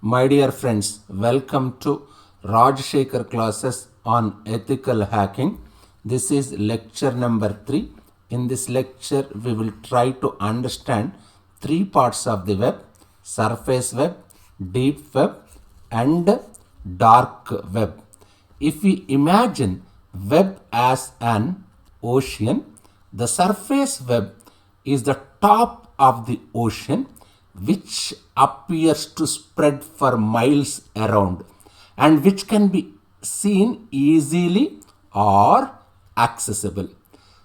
My dear friends, welcome to Rajshekhar classes on ethical hacking. This is lecture number 3. In this lecture, we will try to understand three parts of the web: surface web, deep web, and dark web. If we imagine web as an ocean, the surface web is the top of the ocean which appears to spread for miles around and which can be seen easily or accessible.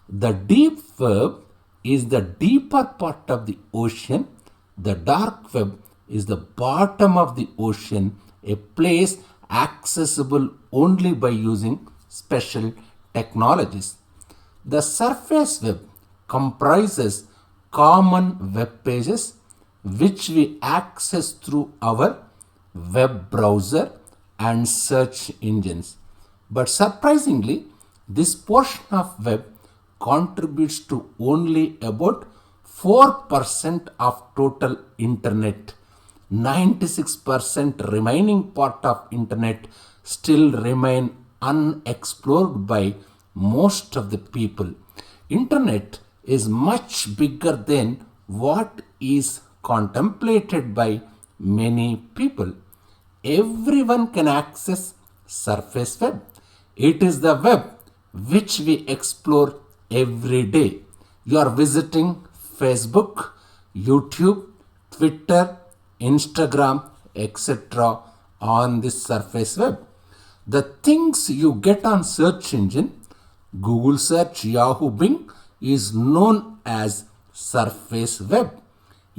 The deep web is the deeper part of the ocean. The dark web is the bottom of the ocean, a place accessible only by using special technologies. The surface web comprises common web pages which we access through our web browser and search engines. But surprisingly, this portion of web contributes to only about 4% of total internet. 96% remaining part of internet still remain unexplored by most of the people. Internet is much bigger than what is contemplated by many people. Everyone can access surface web. It is the web which we explore every day. You are visiting Facebook, YouTube, Twitter, Instagram, etc. on this surface web. The things you get on search engine, Google search, Yahoo, Bing, is known as surface web.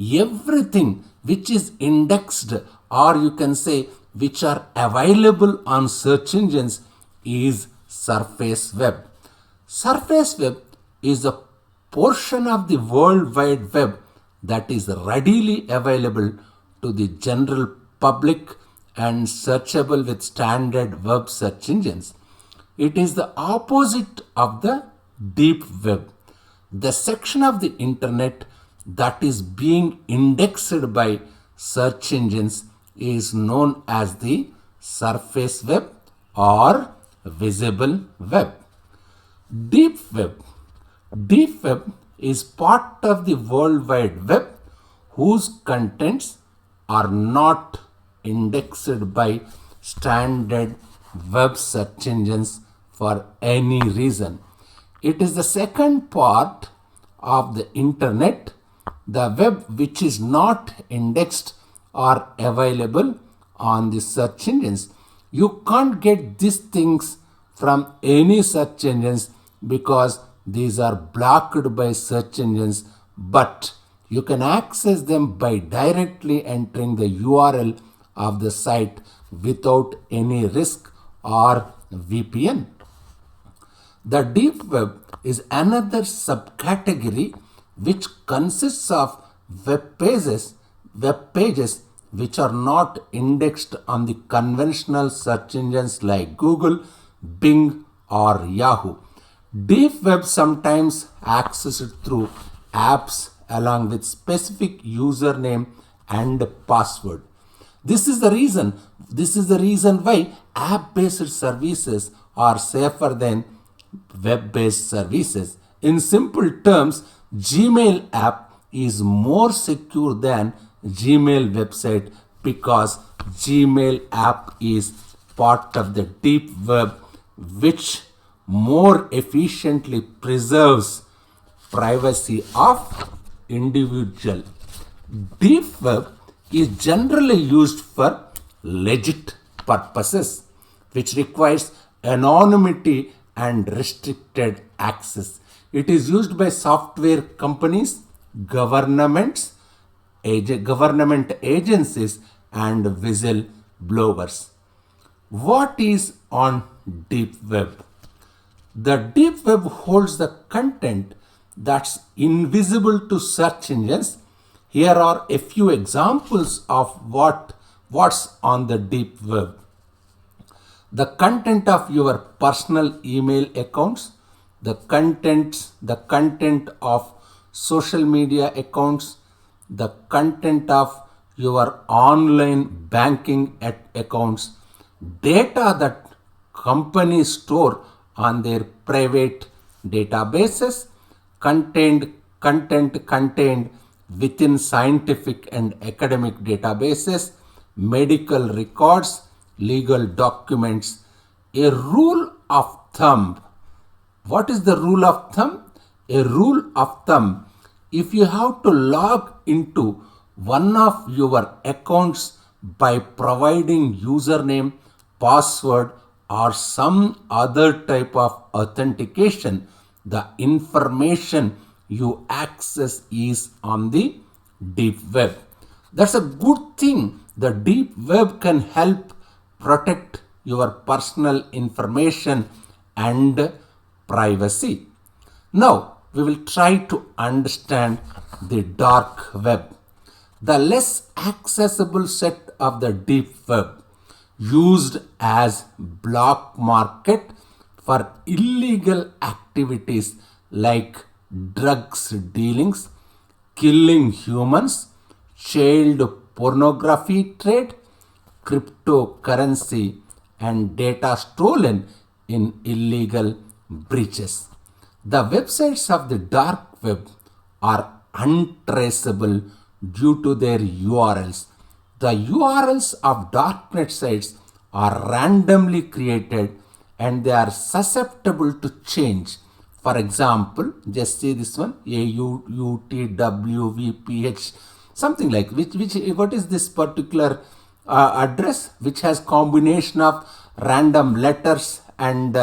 Everything which is indexed, or you can say which are available on search engines, is surface web. Surface web is a portion of the World Wide Web that is readily available to the general public and searchable with standard web search engines. It is the opposite of the deep web. The section of the internet that is being indexed by search engines is known as the surface web or visible web. Deep web. Deep web is part of the World Wide Web whose contents are not indexed by standard web search engines for any reason. It is the second part of the internet, the web which is not indexed or available on the search engines. You can't get these things from any search engines because these are blocked by search engines, but you can access them by directly entering the URL of the site without any risk or VPN. The deep web is another subcategory which consists of web pages which are not indexed on the conventional search engines like Google, Bing, or Yahoo. Deep web sometimes accessed through apps along with specific username and password. This is the reason why app-based services are safer than web-based services. In simple terms, Gmail app is more secure than Gmail website because Gmail app is part of the deep web which more efficiently preserves privacy of individual. Deep web is generally used for legit purposes which requires anonymity and restricted access. It is used by software companies, government agencies, and whistleblowers. What is on deep web? The deep web holds the content that's invisible to search engines. Here are a few examples of what's on the deep web. The content of your personal email accounts, the content of social media accounts, the content of your online banking accounts, data that companies store on their private databases, content contained within scientific and academic databases, medical records, legal documents. A rule of thumb. What is the rule of thumb? A rule of thumb, if you have to log into one of your accounts by providing username, password, or some other type of authentication, the information you access is on the deep web. That's a good thing. The deep web can help protect your personal information and privacy. Now, we will try to understand the dark web, the less accessible set of the deep web, used as black market for illegal activities like drugs dealings, killing humans, child pornography trade, cryptocurrency, and data stolen in illegal breaches. The websites of the dark web are untraceable due to their URLs. The URLs of darknet sites are randomly created and they are susceptible to change. For example, just see this one, AUUTWVPH, something like what is this particular address which has combination of random letters and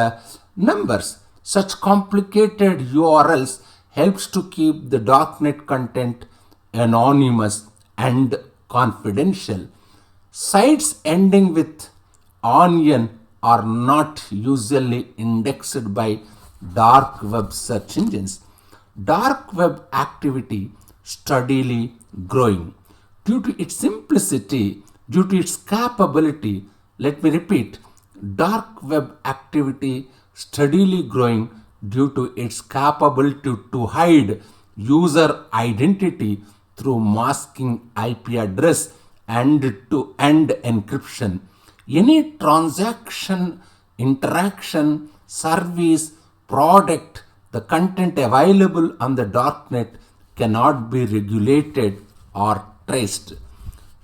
numbers. Such complicated URLs helps to keep the darknet content anonymous and confidential. Sites ending with onion are not usually indexed by dark web search engines. Dark web activity steadily growing. Due to its simplicity, due to its capability, let me repeat, dark web activity steadily growing due to its capability to hide user identity through masking IP address and to end encryption. Any transaction, interaction, service, product, the content available on the darknet cannot be regulated or traced.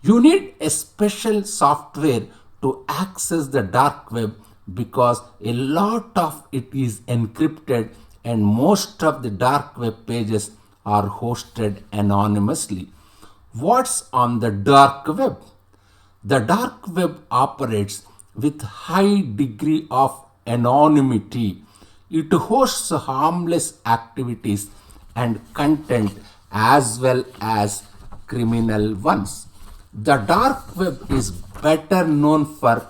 You need a special software to access the dark web because a lot of it is encrypted and most of the dark web pages are hosted anonymously. What's on the dark web? The dark web operates with high degree of anonymity. It hosts harmless activities and content as well as criminal ones. The dark web is better known for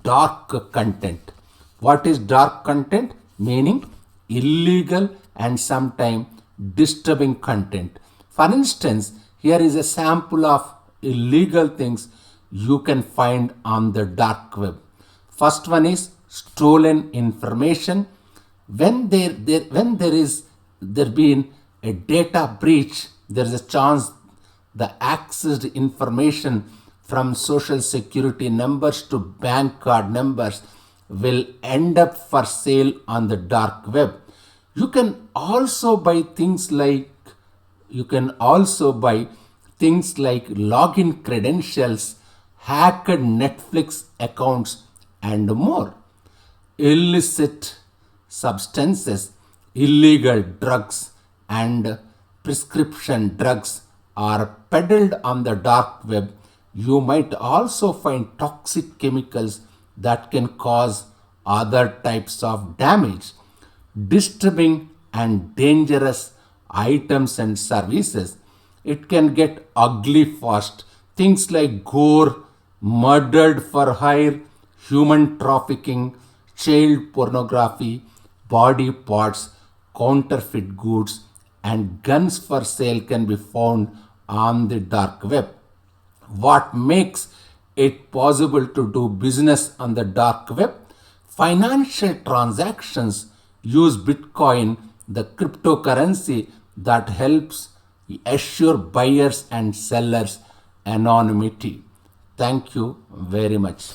dark content. What is dark content? Meaning illegal and sometimes disturbing content. For instance, here is a sample of illegal things you can find on the dark web. First one is stolen information. When there been a data breach, there is a chance the accessed information from social security numbers to bank card numbers will end up for sale on the dark web. You can also buy things like login credentials, hacked Netflix accounts, and more. Illicit substances, illegal drugs, and prescription drugs are peddled on the dark web. You might also find toxic chemicals that can cause other types of damage. Disturbing and dangerous items and services. It can get ugly fast. Things like gore, murdered for hire, human trafficking, child pornography, body parts, counterfeit goods, and guns for sale can be found on the dark web. What makes it possible to do business on the dark web? Financial transactions use Bitcoin, the cryptocurrency that helps assure buyers and sellers anonymity. Thank you very much.